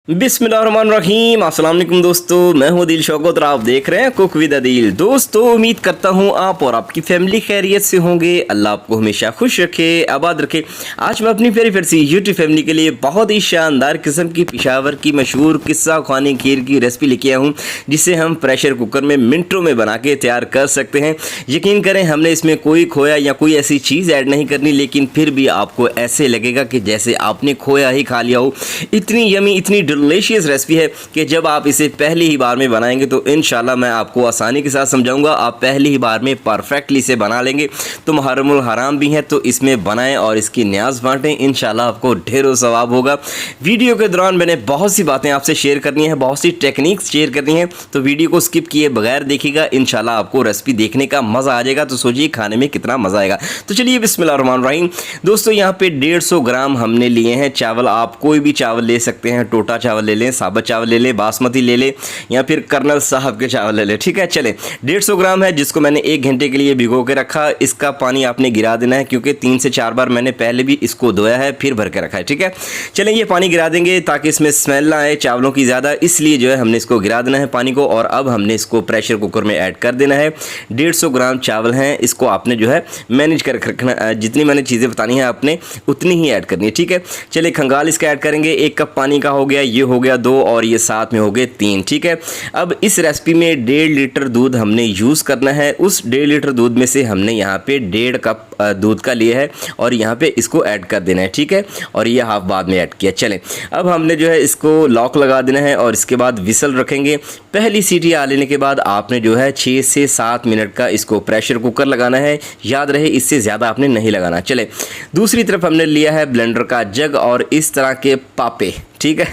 बिस्मिल्लाहिर्रहमानिर्रहीम। अस्सलाम वालेकुम दोस्तों, मैं हूं दिल शौकत और आप देख रहे हैं कुक विद अदील। दोस्तों, उम्मीद करता हूं आप और आपकी फैमिली खैरियत से होंगे। अल्लाह आपको हमेशा खुश रखे, आबाद रखे। आज मैं अपनी प्यारी सी यूट्यूब फैमिली के लिए बहुत ही शानदार किस्म की पेशावर की मशहूर किस्सा खानी खीर की रेसिपी लेके आया हूँ, जिसे हम प्रेशर कुकर में मिनटों में बना के तैयार कर सकते हैं। यकीन करें, हमने इसमें कोई खोया या कोई ऐसी चीज़ ऐड नहीं करनी, लेकिन फिर भी आपको ऐसे लगेगा कि जैसे आपने खोया ही खा लिया हो। इतनी यमी, इतनी डिलीशियस रेसिपी है कि जब आप इसे पहली ही बार में बनाएंगे तो इंशाल्लाह मैं आपको आसानी के साथ समझाऊंगा। आप पहली ही बार में परफेक्टली इसे बना लेंगे। तो मुहर्रमुल हराम भी है तो इसमें बनाएं और इसकी न्याज बांटें, इंशाल्लाह आपको ढेरों सवाब होगा। वीडियो के दौरान मैंने बहुत सी बातें आपसे शेयर करनी है, बहुत सी टेक्निक्स शेयर करनी है, तो वीडियो को स्किप किए बगैर देखिएगा। इंशाल्लाह आपको रेसिपी देखने का मज़ा आ जाएगा। तो सोचिए खाने में कितना मज़ा आएगा। तो चलिए बिस्मिल्लाहिर्रहमानिर्रहीम। दोस्तों, यहाँ पे 150 ग्राम हमने लिए हैं चावल। आप कोई भी चावल ले सकते हैं, टोटा चावल ले लें, साबुत चावल ले लें, बासमती ले लें या फिर कर्नल साहब के चावल ले लें। ठीक है, चलें। 150 ग्राम है जिसको मैंने 1 घंटे के लिए भिगो के रखा। इसका पानी आपने गिरा देना है, क्योंकि 3 से 4 बार मैंने पहले भी इसको धोया है फिर भर के रखा है। ठीक है, चलें, ये पानी गिरा देंगे ताकि इसमें स्मेल ना आए चावलों की ज़्यादा, इसलिए जो है हमने इसको गिरा देना है पानी को। और अब हमने इसको प्रेशर कुकर में ऐड कर देना है। 150 ग्राम चावल हैं, इसको आपने जो है मैनेज कर रखना। जितनी मैंने चीज़ें बतानी है आपने उतनी ही ऐड करनी है। ठीक है, चलिए खंगाल इसका ऐड करेंगे। 1 कप पानी का हो गया, ये हो गया 2 और ये साथ में हो गए 3। ठीक है, अब इस रेसिपी में 1.5 लीटर दूध हमने यूज़ करना है। उस 1.5 लीटर दूध में से हमने यहाँ पे 1.5 कप दूध का लिया है और यहाँ पे इसको ऐड कर देना है। ठीक है, और ये हाफ बाद में ऐड किया। चलें, अब हमने जो है इसको लॉक लगा देना है और इसके बाद विसल रखेंगे। पहली सीटी आ लेने के बाद आपने जो है 6 से 7 मिनट का इसको प्रेशर कुकर लगाना है। याद रहे, इससे ज़्यादा आपने नहीं लगाना। चले, दूसरी तरफ हमने लिया है ब्लेंडर का जग और इस तरह के पापे। ठीक है,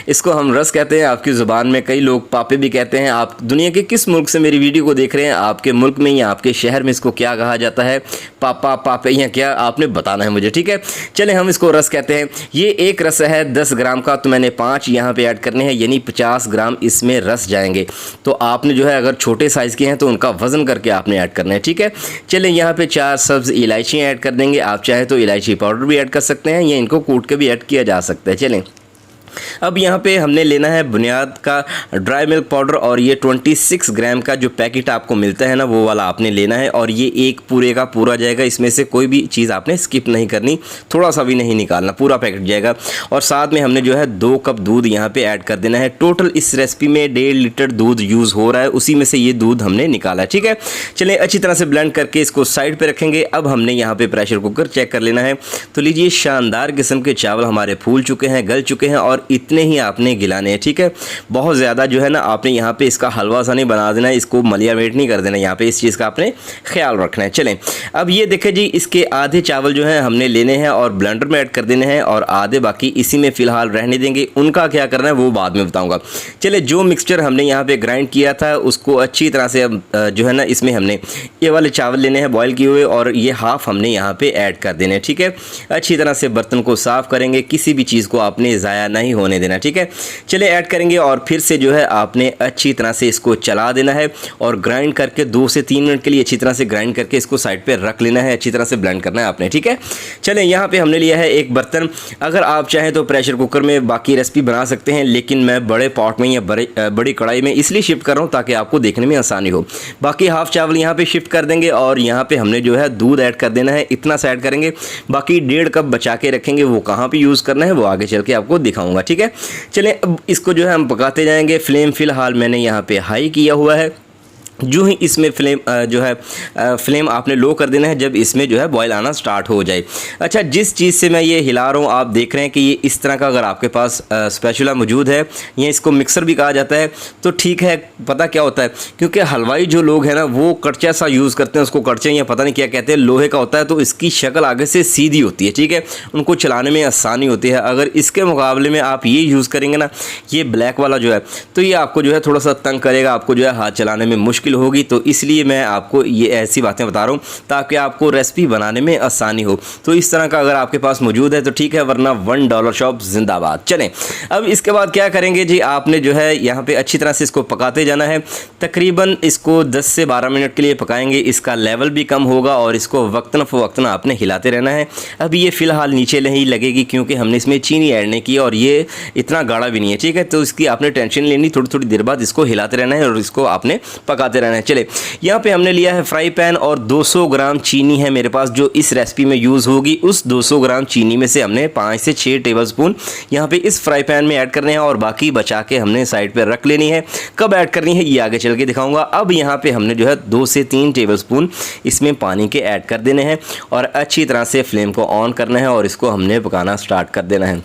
इसको हम रस कहते हैं आपकी ज़ुबान में, कई लोग पापे भी कहते हैं। आप दुनिया के किस मुल्क से मेरी वीडियो को देख रहे हैं, आपके मुल्क में या आपके शहर में इसको क्या कहा जाता है, पापा, पापे या क्या, आपने बताना है मुझे। ठीक है, चलें, हम इसको रस कहते हैं। ये एक रस है 10 ग्राम का, तो मैंने 5 यहाँ पे ऐड करने हैं, यानी 50 ग्राम इसमें रस जाएंगे। तो आपने जो है अगर छोटे साइज़ के हैं तो उनका वज़न करके आपने ऐड करना है। ठीक है, चलें, यहाँ पे 4 सब्ज़ इलायचियाँ ऐड कर देंगे। आप चाहें तो इलायची पाउडर भी ऐड कर सकते हैं या इनको कूट के भी ऐड किया जा सकता है। चलें, अब यहाँ पे हमने लेना है बुनियाद का ड्राई मिल्क पाउडर और ये 26 ग्राम का जो पैकेट आपको मिलता है ना, वो वाला आपने लेना है और ये एक पूरे का पूरा जाएगा। इसमें से कोई भी चीज़ आपने स्किप नहीं करनी, थोड़ा सा भी नहीं निकालना, पूरा पैकेट जाएगा। और साथ में हमने जो है 2 कप दूध यहाँ पे ऐड कर देना है। टोटल इस रेसिपी में 1.5 लीटर दूध यूज़ हो रहा है, उसी में से ये दूध हमने निकाला है। ठीक है, चलिए अच्छी तरह से ब्लेंड करके इसको साइड पर रखेंगे। अब हमने यहाँ पर प्रेशर कुकर चेक कर लेना है। तो लीजिए, शानदार किस्म के चावल हमारे फूल चुके हैं, गल चुके हैं और इतने ही आपने गिलाने हैं। ठीक है, बहुत ज़्यादा जो है ना आपने यहाँ पे इसका हलवा सा नहीं बना देना है, इसको मलिया वेट नहीं कर देना, यहाँ पे इस चीज़ का आपने ख्याल रखना है। चलें, अब ये देखें जी, इसके आधे चावल जो हैं हमने लेने हैं और ब्लेंडर में ऐड कर देने हैं और आधे बाकी इसी में फ़िलहाल रहने देंगे। उनका क्या करना है वो बाद में बताऊँगा। चले, जो मिक्सचर हमने यहाँ पर ग्राइंड किया था उसको अच्छी तरह से अब जो है ना इसमें हमने ये वाले चावल लेने हैं बॉयल किए हुए और ये हाफ़ हमने यहाँ पर ऐड कर देने हैं। ठीक है, अच्छी तरह से बर्तन को साफ़ करेंगे, किसी भी चीज़ को आपने ज़ाया नहीं होने देना। ठीक है, चले ऐड करेंगे और फिर से जो है आपने अच्छी तरह से इसको चला देना है और ग्राइंड करके 2 से 3 मिनट के लिए अच्छी तरह से ग्राइंड करके इसको साइड पे रख लेना है। अच्छी तरह से ब्लेंड करना है आपने। ठीक है, चलें, यहाँ पे हमने लिया है एक बर्तन। अगर आप चाहें तो प्रेशर कुकर में बाकी रेसिपी बना सकते हैं, लेकिन मैं बड़े पॉट में या बड़ी कढ़ाई में इसलिए शिफ्ट कर रहा हूँ ताकि आपको देखने में आसानी हो। बाकी हाफ चावल यहाँ पे शिफ्ट कर देंगे और यहाँ पे हमने जो है दूध ऐड कर देना है, इतना सा ऐड करेंगे। बाकी 1.5 कप बचा के रखेंगे, वो कहाँ पे यूज़ करना है वो आगे चल के आपको दिखाऊंगा। ठीक है, चलें, अब इसको जो है हम पकाते जाएंगे। फ्लेम फ़िलहाल मैंने यहाँ पे हाई किया हुआ है। जो ही इसमें फ्लेम जो है फ्लेम आपने लो कर देना है जब इसमें जो है बॉयल आना स्टार्ट हो जाए। अच्छा, जिस चीज़ से मैं ये हिला रहा हूँ आप देख रहे हैं कि ये इस तरह का अगर आपके पास स्पैचुला मौजूद है या इसको मिक्सर भी कहा जाता है तो ठीक है। पता क्या होता है, क्योंकि हलवाई जो लोग हैं ना वो कड़चा सा यूज़ करते हैं, उसको कड़चे या पता नहीं क्या कहते हैं, लोहे का होता है तो इसकी शक्ल आगे से सीधी होती है। ठीक है, उनको चलाने में आसानी होती है। अगर इसके मुकाबले में आप ये यूज़ करेंगे ना, ये ब्लैक वाला जो है, तो ये आपको जो है थोड़ा सा तंग करेगा, आपको जो है हाथ चलाने में मुश्किल मुश्किल होगी, तो इसलिए मैं आपको ये ऐसी बातें बता रहा हूँ ताकि आपको रेसिपी बनाने में आसानी हो। तो इस तरह का अगर आपके पास मौजूद है तो ठीक है, वरना $1 शॉप जिंदाबाद। चलें, अब इसके बाद क्या करेंगे जी, आपने जो है यहाँ पे अच्छी तरह से इसको पकाते जाना है। तकरीबन इसको 10 से 12 मिनट के लिए पकाएंगे। इसका लेवल भी कम होगा और इसको वक्तन फ़वक्तन आपने हिलाते रहना है। अब ये फ़िलहाल नीचे नहीं लगेगी क्योंकि हमने इसमें चीनी ऐड नहीं की और ये इतना गाढ़ा भी नहीं है, ठीक है। तो इसकी आपने टेंशन लेनी, थोड़ी थोड़ी देर बाद इसको हिलाते रहना है और इसको आपने पकाते रहना है। चले, यहाँ पे हमने लिया है फ्राई पैन और 200 ग्राम चीनी है मेरे पास जो इस रेसिपी में यूज़ होगी। उस 200 ग्राम चीनी में से हमने 5 से 6 टेबलस्पून यहाँ पे इस फ्राई पैन में ऐड करने हैं और बाकी बचा के हमने साइड पर रख लेनी है। कब ऐड करनी है ये आगे चल के दिखाऊंगा। अब यहाँ पे हमने जो है 2 से 3 टेबलस्पून इसमें पानी के ऐड कर देने हैं और अच्छी तरह से फ्लेम को ऑन करना है और इसको हमने पकाना स्टार्ट कर देना है।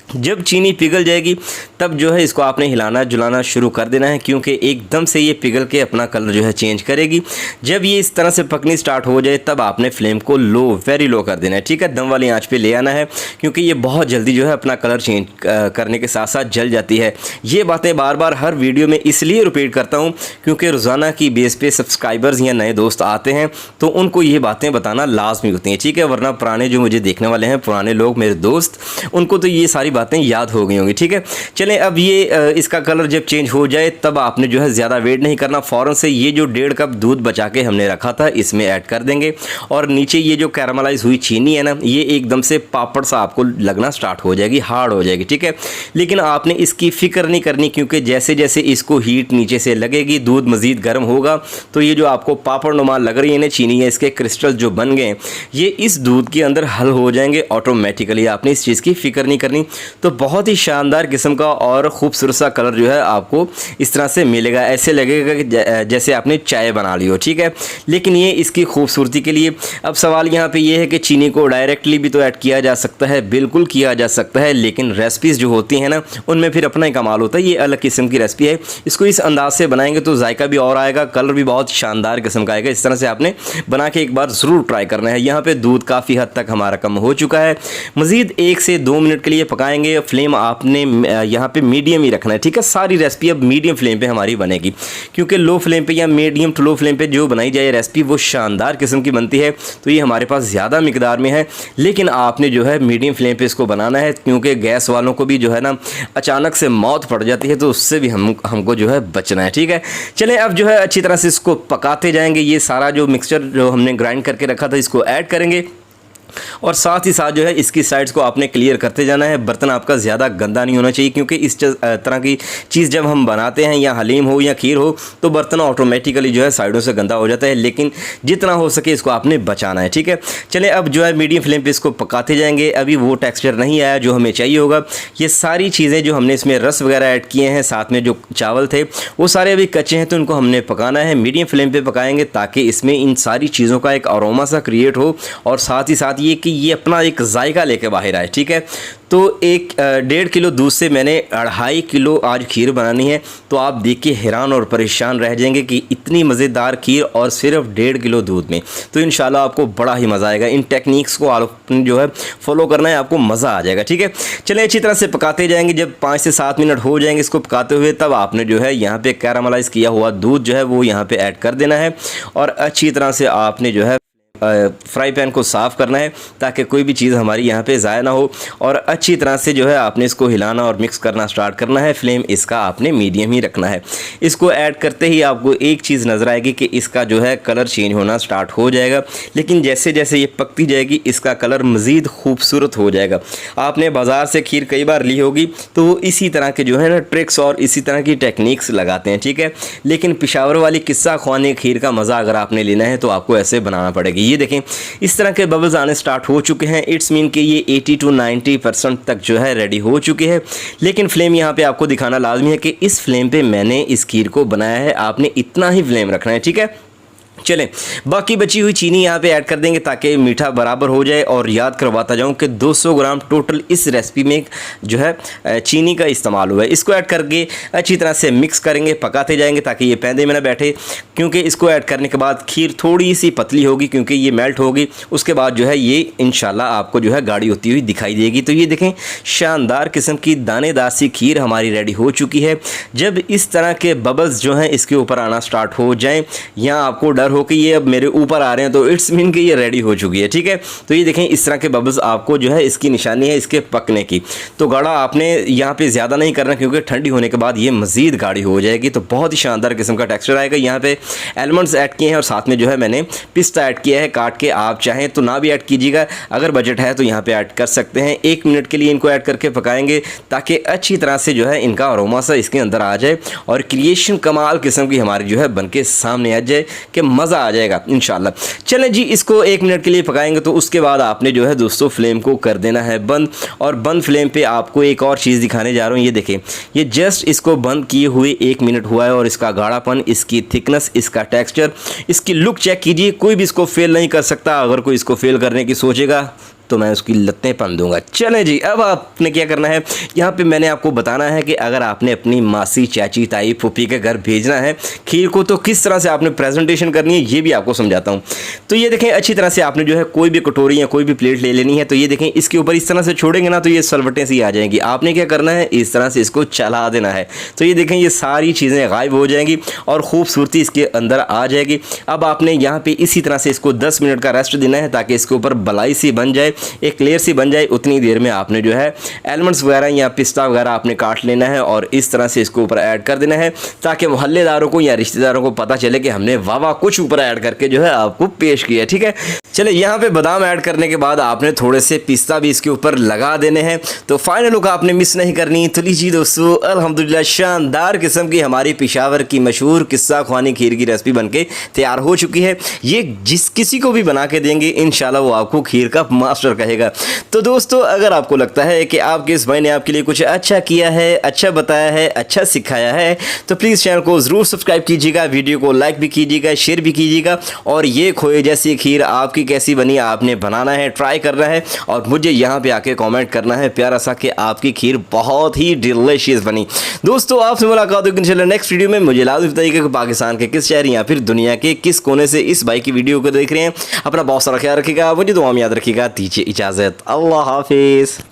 जब चीनी पिघल जाएगी तब जो है इसको आपने हिलाना जुलाना शुरू कर देना है क्योंकि एकदम से ये पिघल के अपना कलर जो है चेंज करेगी। जब ये इस तरह से पकनी स्टार्ट हो जाए तब आपने फ्लेम को लो, वेरी लो कर देना है, ठीक है। दम वाली आंच पे ले आना है क्योंकि ये बहुत जल्दी जो है अपना कलर चेंज करने के साथ साथ जल जाती है। ये बातें बार बार हर वीडियो में इसलिए रिपीट करता हूँ क्योंकि रोज़ाना की बेस पे सब्सक्राइबर्स या नए दोस्त आते हैं तो उनको ये बातें बताना लाजमी होती हैं, ठीक है। वरना पुराने जो मुझे देखने वाले हैं, पुराने लोग मेरे दोस्त, उनको तो ये सारी बातें याद हो गई होंगी, ठीक है। चलें, अब ये इसका कलर जब चेंज हो जाए तब आपने जो है ज़्यादा वेट नहीं करना, फ़ौरन से ये जो 1.5 कप दूध बचा के हमने रखा था इसमें ऐड कर देंगे और नीचे ये जो कैरामलाइज हुई चीनी है ना, ये एकदम से पापड़ सा आपको लगना स्टार्ट हो जाएगी, हार्ड हो जाएगी, ठीक है। लेकिन आपने इसकी फ़िक्र नहीं करनी क्योंकि जैसे जैसे इसको हीट नीचे से लगेगी, दूध मज़ीद गर्म होगा तो ये जो आपको पापड़ नुमा लग रही है ना चीनी है, इसके क्रिस्टल जो बन गए ये इस दूध के अंदर हल हो जाएंगे ऑटोमेटिकली। आपने इस चीज़ की फ़िक्र नहीं करनी। तो बहुत ही शानदार किस्म का और खूबसूरत सा कलर जो है आपको इस तरह से मिलेगा। ऐसे लगेगा कि जैसे आपने चाय बना ली हो, ठीक है। लेकिन ये इसकी खूबसूरती के लिए। अब सवाल यहाँ पे ये है कि चीनी को डायरेक्टली भी तो ऐड किया जा सकता है, बिल्कुल किया जा सकता है, लेकिन रेसिपीज़ जो होती हैं ना उनमें फिर अपना ही कमाल होता है। ये अलग किस्म की रेसिपी है, इसको इस अंदाज से बनाएंगे तो जायका भी और आएगा, कलर भी बहुत शानदार किस्म का आएगा। इस तरह से आपने बना के एक बार ज़रूर ट्राई करना है। यहाँ पर दूध काफ़ी हद तक हमारा कम हो चुका है, मज़ीद 1 से 2 मिनट के लिए पकाएंगे। फ्लेम आपने यहाँ पे मीडियम ही रखना है, ठीक है। सारी रेसिपी अब मीडियम फ्लेम पे हमारी बनेगी क्योंकि लो फ्लेम पे या मीडियम टू लो फ्लेम पे जो बनाई जाए रेसिपी वो शानदार किस्म की बनती है। तो ये हमारे पास ज़्यादा मिकदार में है, लेकिन आपने जो है मीडियम फ्लेम पे इसको बनाना है क्योंकि गैस वालों को भी जो है ना अचानक से मौत पड़ जाती है, तो उससे भी हमको जो है बचना है, ठीक है। चलें, अब जो है अच्छी तरह से इसको पकाते जाएंगे। ये सारा जो मिक्सचर जो हमने ग्राइंड करके रखा था इसको ऐड करेंगे और साथ ही साथ जो है इसकी साइड्स को आपने क्लियर करते जाना है। बर्तन आपका ज़्यादा गंदा नहीं होना चाहिए क्योंकि इस तरह की चीज़ जब हम बनाते हैं, या हलीम हो या खीर हो, तो बर्तन ऑटोमेटिकली जो है साइडों से गंदा हो जाता है, लेकिन जितना हो सके इसको आपने बचाना है, ठीक है। चलें, अब जो है मीडियम फ्लेम पे इसको पकाते जाएंगे। अभी वो टेक्सचर नहीं आया जो हमें चाहिए होगा। ये सारी चीज़ें जो हमने इसमें रस वगैरह ऐड किए हैं, साथ में जो चावल थे वो सारे अभी कच्चे हैं, तो उनको हमने पकाना है। मीडियम फ्लेम पर पकाएंगे ताकि इसमें इन सारी चीज़ों का एक अरोमा सा क्रिएट हो और साथ ही साथ ये कि ये अपना एक जायका लेके बाहर आए, ठीक है। तो 1.5 किलो दूध से मैंने 2.5 किलो आज खीर बनानी है, तो आप देख के हैरान और परेशान रह जाएंगे कि इतनी मज़ेदार खीर और सिर्फ 1.5 किलो दूध में। तो इंशाल्लाह आपको बड़ा ही मज़ा आएगा। इन टेक्निक्स को आपने जो है फॉलो करना है, आपको मज़ा आ जाएगा, ठीक है। चलिए, अच्छी तरह से पकाते जाएंगे। जब 5 से 7 मिनट हो जाएंगे इसको पकाते हुए, तब आपने जो है यहाँ पे कैरामलाइज़ किया हुआ दूध जो है वो यहाँ पे ऐड कर देना है और अच्छी तरह से आपने जो है फ्राई पैन को साफ़ करना है ताकि कोई भी चीज़ हमारी यहाँ पे ज़ाया ना हो और अच्छी तरह से जो है आपने इसको हिलाना और मिक्स करना स्टार्ट करना है। फ्लेम इसका आपने मीडियम ही रखना है। इसको ऐड करते ही आपको एक चीज़ नज़र आएगी कि इसका जो है कलर चेंज होना स्टार्ट हो जाएगा, लेकिन जैसे जैसे ये पकती जाएगी इसका कलर मज़ीद खूबसूरत हो जाएगा। आपने बाज़ार से खीर कई बार ली होगी तो वो इसी तरह के जो है ना ट्रिक्स और इसी तरह की टेक्निक्स लगाते हैं, ठीक है। लेकिन पेशावर वाली किस्सा ख़वानी खीर का मज़ा अगर आपने लेना है तो आपको ऐसे बनाना पड़ेगी। ये देखें, इस तरह के बबल्स आने स्टार्ट हो चुके हैं। इट्स मीन कि ये 80 to 90% तक जो है रेडी हो चुके हैं। लेकिन फ्लेम यहाँ पे आपको दिखाना लाजमी है कि इस फ्लेम पे मैंने इस खीर को बनाया है। आपने इतना ही फ्लेम रखना है, ठीक है। चलें, बाकी बची हुई चीनी यहाँ पे ऐड कर देंगे ताकि मीठा बराबर हो जाए। और याद करवाता जाऊँ कि 200 ग्राम टोटल इस रेसिपी में जो है चीनी का इस्तेमाल हुआ है। इसको ऐड करके अच्छी तरह से मिक्स करेंगे, पकाते जाएंगे ताकि ये पैंदे में ना बैठे, क्योंकि इसको ऐड करने के बाद खीर थोड़ी सी पतली होगी क्योंकि ये मेल्ट होगी। उसके बाद जो है ये इंशाल्लाह आपको जो है गाढ़ी होती हुई दिखाई देगी। तो ये देखें, शानदार किस्म की दानेदार सी खीर हमारी रेडी हो चुकी है। जब इस तरह के बबल्स जो हैं इसके ऊपर आना स्टार्ट हो जाएं, या आपको डर हो कि ये अब मेरे ऊपर आ रहे हैं, तो इट्स मीन कि ये रेडी हो चुकी है। ठीक है, तो ये देखें इस तरह के बबल्स आपको जो है इसकी निशानी है इसके पकने की। तो गाढ़ा आपने यहाँ पे ज़्यादा नहीं करना क्योंकि ठंडी होने के बाद ये मज़ीद गाढ़ी हो जाएगी। तो बहुत ही शानदार किस्म का टेक्सचर आएगा। यहाँ पे आलमंड्स ऐड किए हैं और साथ में जो है मैंने पिस्ता ऐड किया है काट के। आप चाहें तो ना भी ऐड कीजिएगा, अगर बजट है तो यहाँ पे ऐड कर सकते हैं। 1 मिनट के लिए इनको ऐड करके पकाएंगे ताकि अच्छी तरह से जो है इनका अरोमा सा इसके अंदर आ जाए और क्रिएशन कमाल किस्म की हमारी जो है बनके सामने आ जाए कि मज़ा आ जाएगा इंशाल्लाह। चलें जी, इसको 1 मिनट के लिए पकाएंगे। तो उसके बाद आपने जो है दोस्तों फ्लेम को कर देना है बंद। और बंद फ्लेम पे आपको एक और चीज़ दिखाने जा रहा हूँ। ये देखें, ये जस्ट इसको बंद किए हुए 1 मिनट हुआ है और इसका गाढ़ापन, इसकी थिकनेस, इसका टेक्सचर, इसकी लुक चेक कीजिए। कोई भी इसको फेल नहीं कर सकता। अगर कोई इसको फेल करने की सोचेगा तो मैं उसकी लत्तें पन दूंगा। चलें जी, अब आपने क्या करना है, यहाँ पे मैंने आपको बताना है कि अगर आपने अपनी मासी, चाची, ताई, फूफी के घर भेजना है खीर को तो किस तरह से आपने प्रेजेंटेशन करनी है, ये भी आपको समझाता हूँ। तो ये देखें, अच्छी तरह से आपने जो है कोई भी कटोरी या कोई भी प्लेट ले लेनी है। तो ये देखें, इसके ऊपर इस तरह से छोड़ेंगे ना तो ये सलवटें सी आ जाएंगी। आपने क्या करना है, इस तरह से इसको चला देना है। तो ये देखें, ये सारी चीज़ें गायब हो जाएंगी और खूबसूरती इसके अंदर आ जाएगी। अब आपने यहाँ पे इसी तरह से इसको 10 मिनट का रेस्ट देना है ताकि इसके ऊपर बलाई सी बन जाए, एक लेयर सी बन जाए। उतनी देर में आपने जो है एलमंड्स वगैरह या पिस्ता वगैरह आपने काट लेना है और इस तरह से इसको ऊपर ऐड कर देना है ताकि मोहल्लेदारों को या रिश्तेदारों को पता चले कि हमने वाह कुछ ऊपर ऐड करके जो है आपको पेश किया। ठीक है, चले, यहाँ पे बादाम ऐड करने के बाद आपने थोड़े से पिस्ता भी इसके ऊपर लगा देने हैं। तो फाइनल लुक आपने मिस नहीं करनी। तो लीजिए दोस्तों, अल्हम्दुलिल्लाह शानदार किस्म की हमारी पेशावर की मशहूर किस्सा ख्वानी खीर की रेसिपी बनके तैयार हो चुकी है। ये जिस किसी को भी बना के देंगे इंशाल्लाह वो आपको खीर का मास्टर कहेगा। तो दोस्तों, अगर आपको लगता है कि आपके इस भाई ने आपके लिए कुछ अच्छा किया है, अच्छा बताया है, अच्छा सिखाया है, तो प्लीज़ चैनल को ज़रूर सब्सक्राइब कीजिएगा, वीडियो को लाइक भी कीजिएगा, शेयर भी कीजिएगा। और ये खोए जैसी खीर आपकी कैसी बनी आपने बनाना है, ट्राई करना है और मुझे यहाँ पे आके कमेंट करना है प्यारा सा कि आपकी खीर बहुत ही डिलीशियस बनी। दोस्तों, आपसे मुलाकात होगी इंशाल्लाह नेक्स्ट वीडियो में। मुझे लाजमी बताइएगा कि पाकिस्तान के किस शहर या फिर दुनिया के किस कोने से इस भाई की वीडियो को देख रहे हैं। अपना बहुत सारा ख्याल रखिएगा, मुझे दुआ में याद रखिएगा। दीजिए इजाज़त, अल्लाह हाफिज़।